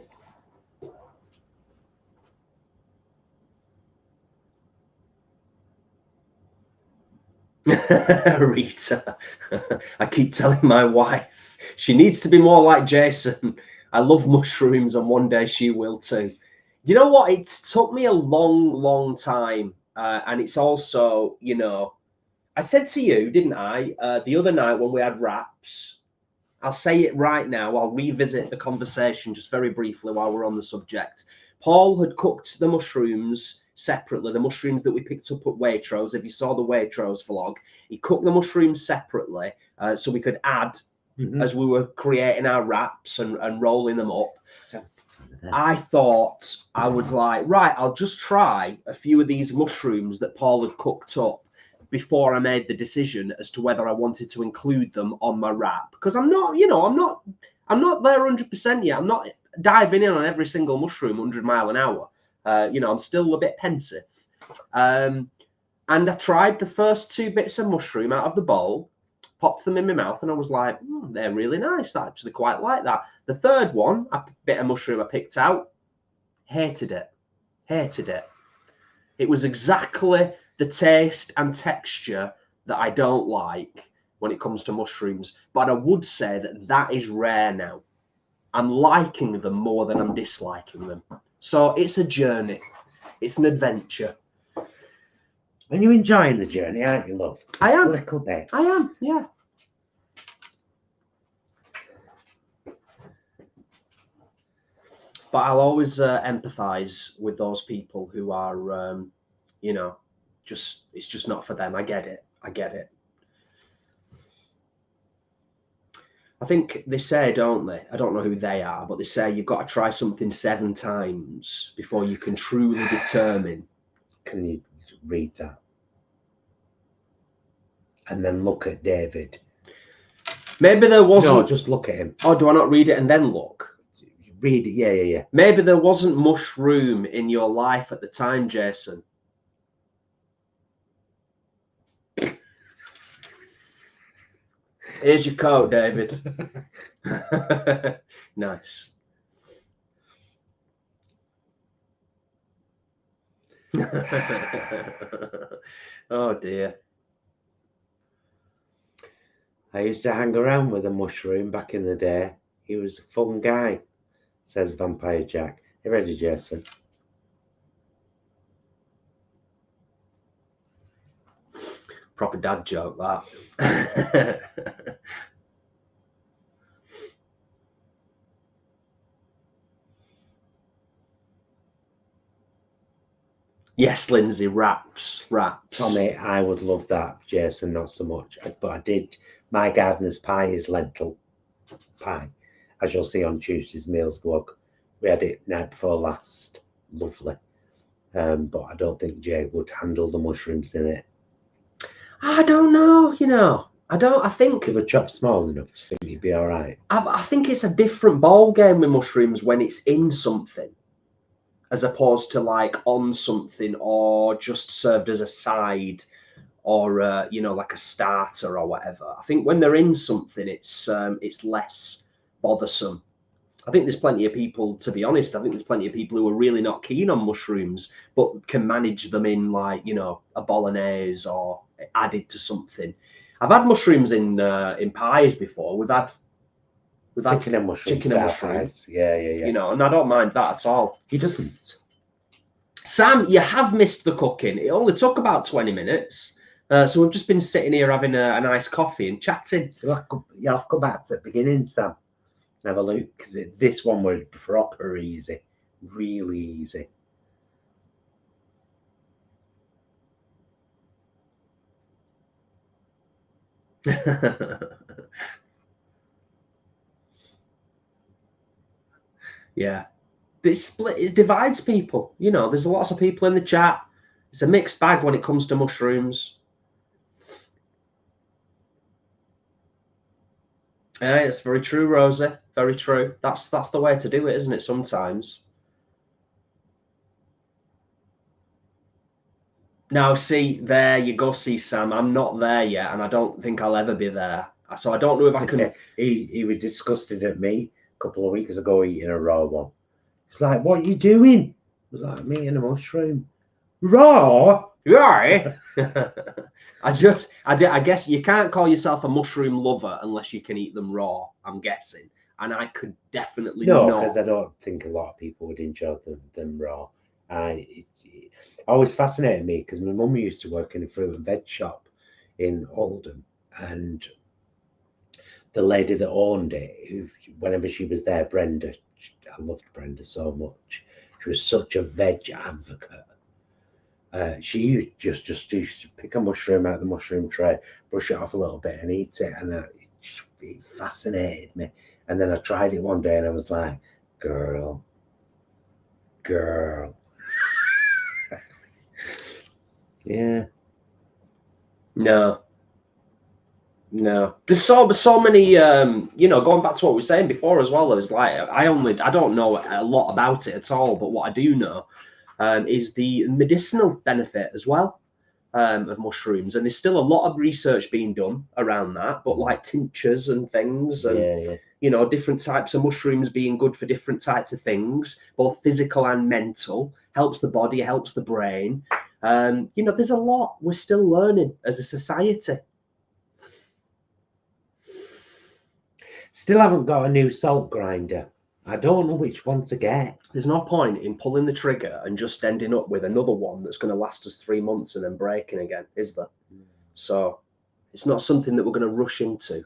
Rita, I keep telling my wife she needs to be more like Jason. I love mushrooms, and one day she will too. You know what? It took me a long time, and it's also, you know, I said to you, didn't I, the other night when we had wraps, I'll say it right now, I'll revisit the conversation just very briefly while we're on the subject. Paul had cooked the mushrooms separately, the mushrooms that we picked up at Waitrose. If you saw the Waitrose vlog, he cooked the mushrooms separately so we could add as we were creating our wraps and rolling them up. I thought, I was like, right, I'll just try a few of these mushrooms that Paul had cooked up before I made the decision as to whether I wanted to include them on my wrap, because I'm not, you know, I'm not there 100% yet. I'm not diving in on every single mushroom 100 miles an hour. You know, I'm still a bit pensive. And I tried the first 2 bits of mushroom out of the bowl, popped them in my mouth, and I was like, they're really nice. I actually quite like that. The third one, a bit of mushroom I picked out, hated it. It was exactly the taste and texture that I don't like when it comes to mushrooms. But I would say that is rare now. I'm liking them more than I'm disliking them. So it's a journey. It's an adventure. And you're enjoying the journey, aren't you, love? I am. A little bit. I am, yeah. But I'll always empathise with those people who are, you know, it's just not for them. I get it. I think they say, don't they? I don't know who they are, but they say you've got to try something 7 times before you can truly determine. Can you read that? And then look at David. Maybe there wasn't. No, just look at him. Oh, do I not read it and then look? Read it, yeah. Maybe there wasn't mushroom in your life at the time, Jason. Here's your coat, David. Nice. Oh dear. I used to hang around with a mushroom back in the day. He was a fun guy, says Vampire Jack. You ready, Jason? Proper dad joke, that. Yes, Lindsay, wraps. Tommy, I would love that. Jason, not so much. But I did. My gardener's pie is lentil pie, as you'll see on Tuesday's meals vlog. We had it night before last. Lovely. But I don't think Jay would handle the mushrooms in it. I don't know, you know. I think they were chopped small enough to think he'd be all right. I think it's a different ball game with mushrooms when it's in something, as opposed to like on something or just served as a side, or you know, like a starter or whatever. I think when they're in something, it's less bothersome. I think there's plenty of people, to be honest, I think there's plenty of people who are really not keen on mushrooms, but can manage them in, like, you know, a bolognese or added to something. I've had mushrooms in pies before. We've had chicken and mushrooms. Pies. Yeah. You know, and I don't mind that at all. He doesn't. Sam, you have missed the cooking. It only took about 20 minutes. So we've just been sitting here having a nice coffee and chatting. You'll have to go back to the beginning, Sam. Have a look, because this one was proper easy, really easy. Yeah, it divides people. You know, there's lots of people in the chat. It's a mixed bag when it comes to mushrooms. Yeah, it's very true, Rosie. Very true. That's the way to do it, isn't it? Sometimes. Now, see, there you go. See, Sam, I'm not there yet, and I don't think I'll ever be there. So I don't know if I can. He was disgusted at me a couple of weeks ago eating a raw one. He's like, "What are you doing?" I was like, "I'm eating a mushroom." Raw? Right. I guess you can't call yourself a mushroom lover unless you can eat them raw, I'm guessing. And I could definitely no, not. because I don't think a lot of people would enjoy them raw. It always fascinated me because my mum used to work in a fruit and veg shop in Oldham, and the lady that owned it, whenever she was there, Brenda, I loved Brenda so much. She was such a veg advocate. She just used to pick a mushroom out of the mushroom tray, brush it off a little bit and eat it, and it fascinated me. And then I tried it one day and I was like, girl. Yeah. No. There's so many, you know, going back to what we were saying before as well, there's like, I don't know a lot about it at all, but what I do know is the medicinal benefit as well of mushrooms. And there's still a lot of research being done around that, but like tinctures and things, and you know, different types of mushrooms being good for different types of things, both physical and mental, helps the body, helps the brain. You know, there's a lot we're still learning as a society. Still haven't got a new salt grinder. I don't know which one to get. There's no point in pulling the trigger and just ending up with another one that's going to last us 3 months and then breaking again, is there? So it's not something that we're going to rush into.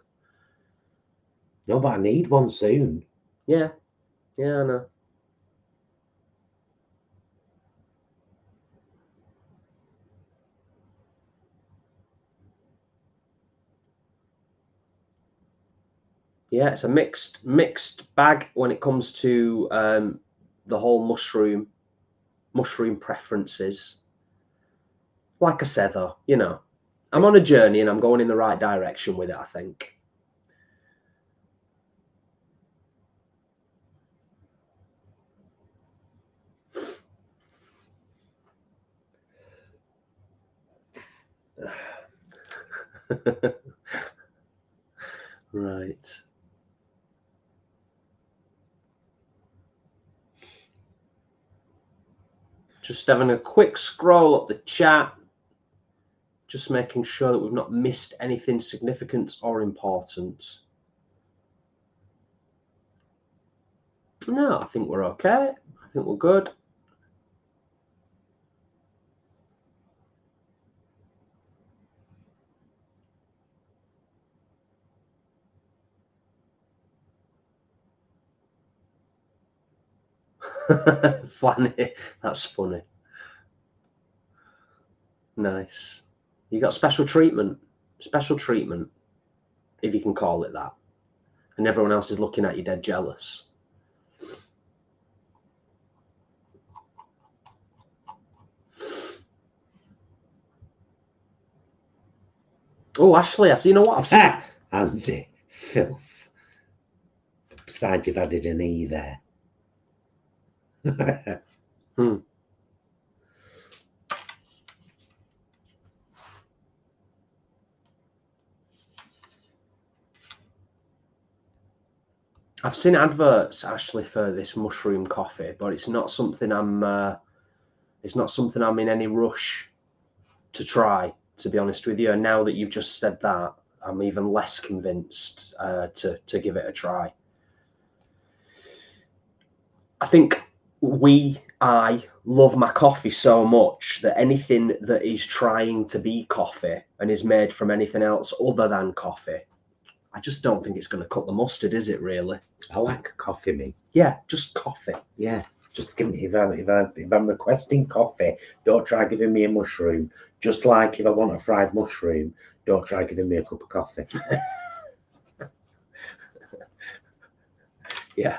No, but I need one soon. Yeah, I know. Yeah, it's a mixed bag when it comes to the whole mushroom preferences. Like I said, though, you know, I'm on a journey and I'm going in the right direction with it, I think. Right. Just having a quick scroll up the chat, just making sure that we've not missed anything significant or important. No, I think we're okay. I think we're good. Funny. That's funny. Nice. You got special treatment. Special treatment, if you can call it that. And everyone else is looking at you dead jealous. Oh, Ashley, you know what? I've seen. Andy, filth. Besides, you've added an E there. I've seen adverts, Ashley, for this mushroom coffee, but it's not something I'm. It's not something I'm in any rush to try, to be honest with you. And now that you've just said that, I'm even less convinced to give it a try. I think I love my coffee so much that anything that is trying to be coffee and is made from anything else other than coffee, I just don't think it's going to cut the mustard, is it, really? I like coffee, me. Yeah, just coffee. Yeah, just give me, if I'm requesting coffee, don't try giving me a mushroom. Just like if I want a fried mushroom, don't try giving me a cup of coffee. Yeah.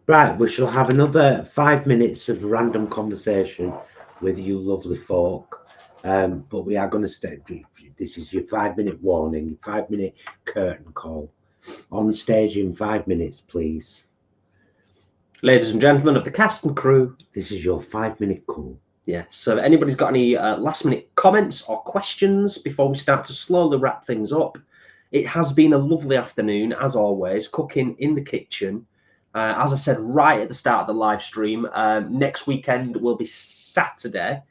Right, we shall have another 5 minutes of random conversation with you lovely folk. But we are going to stay. This is your 5-minute warning, 5-minute curtain call. On stage in 5 minutes, please. Ladies and gentlemen of the cast and crew, this is your 5-minute call. Yeah, so if anybody's got any last-minute comments or questions before we start to slowly wrap things up, it has been a lovely afternoon, as always, cooking in the kitchen. As I said right at the start of the live stream, next weekend will be Saturday.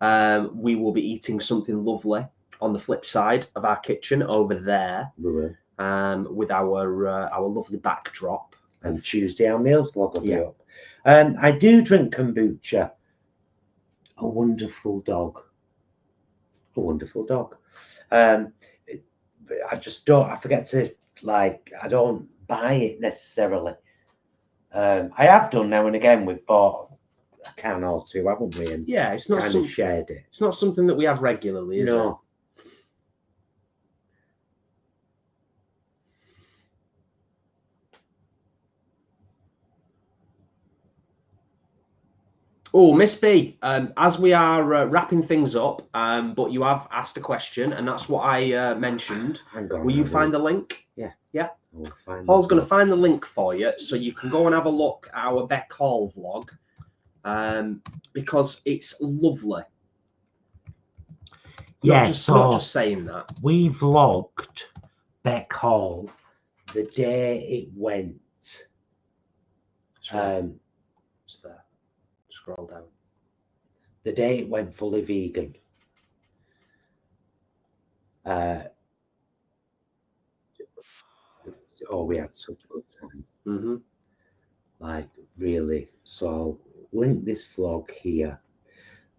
We will be eating something lovely on the flip side of our kitchen over there, with our lovely backdrop. And Tuesday our meals vlog will be up. I do drink kombucha. A wonderful dog. A wonderful dog. I just don't. I forget to I don't buy it necessarily. I have done now and again. We've bought a can or two, haven't we? And yeah, it's not kind of shared it. It's not something that we have regularly, is it? Oh, Miss B, as we are wrapping things up, but you have asked a question, and that's what I mentioned. Hang on, will you find the link? Yeah. Yeah. Paul's going to find the link for you, so you can go and have a look at our Beck Hall vlog, because it's lovely. Yes, not just saying that. We vlogged Beck Hall the day it went. It's there. Scroll down. The day it went fully vegan. We had such a good time. Like, really. So I'll link this vlog here.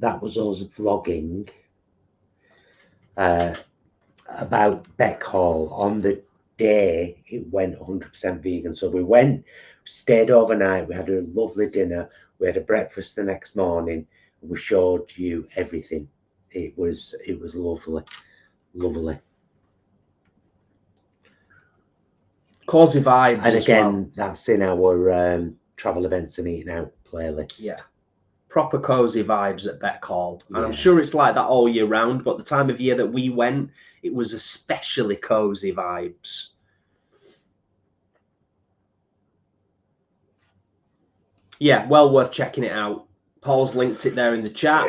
That was us vlogging about Beck Hall on the day it went 100% vegan. So we went, stayed overnight, we had a lovely dinner, we had a breakfast the next morning, and we showed you everything. It was lovely. Cozy vibes. And again, that's in our travel events and eating out playlist. Yeah. Proper cozy vibes at Beck Hall. And I'm sure it's like that all year round, but the time of year that we went, it was especially cozy vibes. Yeah, well worth checking it out. Paul's linked it there in the chat.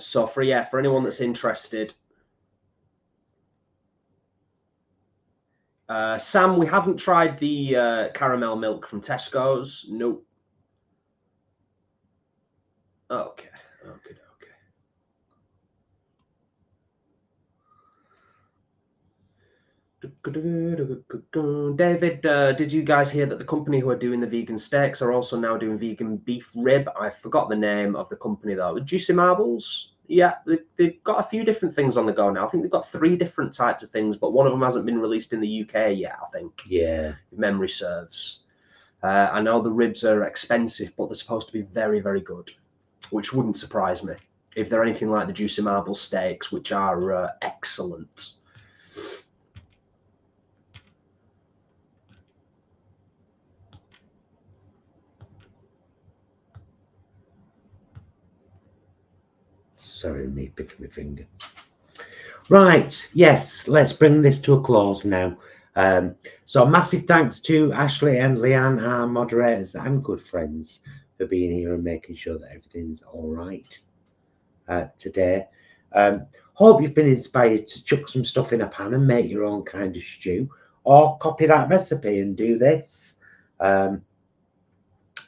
So for anyone that's interested. Sam, we haven't tried the caramel milk from Tesco's. Nope. Okay. David, did you guys hear that the company who are doing the vegan steaks are also now doing vegan beef rib? I forgot the name of the company though. Juicy Marbles? Yeah, they've got a few different things on the go now. I think they've got 3 different types of things, but one of them hasn't been released in the UK yet, I think. Yeah. If memory serves. I know the ribs are expensive, but they're supposed to be very, very good, which wouldn't surprise me if they're anything like the Juicy Marble steaks, which are excellent. Sorry, me picking my finger. Right, yes, let's bring this to a close now. So massive thanks to Ashley and Leanne, our moderators and good friends, for being here and making sure that everything's all right today. Hope you've been inspired to chuck some stuff in a pan and make your own kind of stew, or copy that recipe and do this. I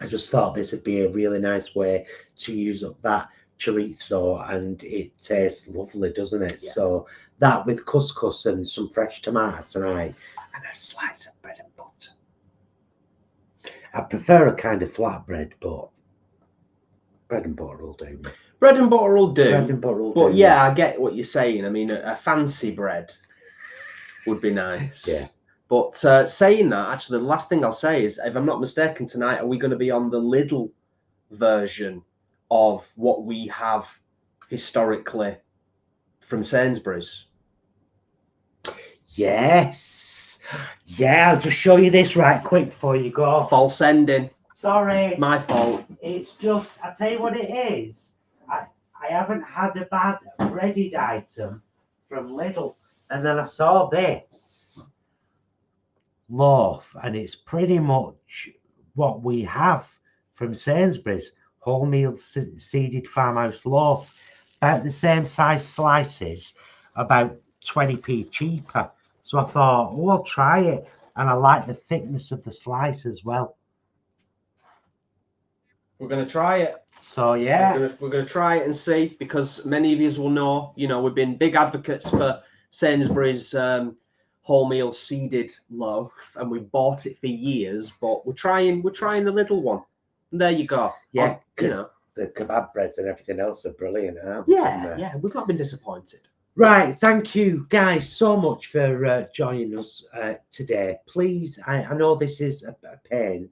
just thought this would be a really nice way to use up that chorizo, and it tastes lovely, doesn't it? Yeah. So that with couscous and some fresh tomato tonight and a slice of bread and butter. I prefer a kind of flatbread, but bread and butter will do. Bread and butter will do. Bread and butter will but do. Yeah, I get what you're saying. I mean, a fancy bread would be nice. Yeah. But saying that, actually, the last thing I'll say is, if I'm not mistaken, tonight, are we going to be on the little version of what we have historically from Sainsbury's? Yes. Yeah, I'll just show you this right quick before you go. False ending. Sorry. My fault. It's just, I'll tell you what it is. I haven't had a bad breaded item from Lidl. And then I saw this loaf, and it's pretty much what we have from Sainsbury's. Wholemeal seeded farmhouse loaf. About the same size slices, about 20p cheaper. So I thought, oh, I'll try it. And I like the thickness of the slice as well. We're going to try it. So yeah, we're going to try it and see, because many of you will know, you know, we've been big advocates for Sainsbury's wholemeal seeded loaf, and we've bought it for years. But we're trying the little one. And there you go. Yeah, you know, the kebab breads and everything else are brilliant, aren't they? Yeah, we've not been disappointed. Right, thank you guys so much for joining us today. Please, I know this is a pain,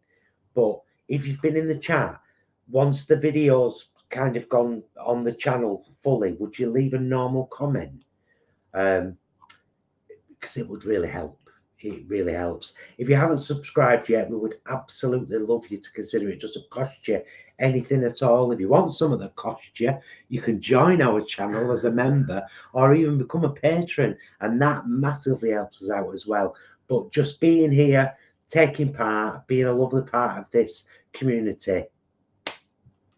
but if you've been in the chat, once the video's kind of gone on the channel fully, would you leave a normal comment? Because it would really help. It really helps. If you haven't subscribed yet, we would absolutely love you to consider it. It doesn't cost you anything at all. If you want something that costs you, you can join our channel as a member or even become a patron, and that massively helps us out as well. But just being here, taking part, being a lovely part of this community,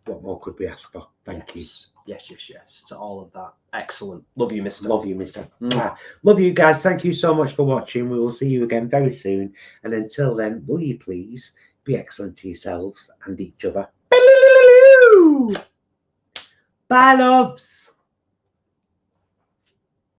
what more could we ask for? Thank you. Yes, to all of that. Excellent. Love you, mister. Love you, mister. Love you guys. Thank you so much for watching. We will see you again very soon. And until then, will you please be excellent to yourselves and each other. Bye, loves.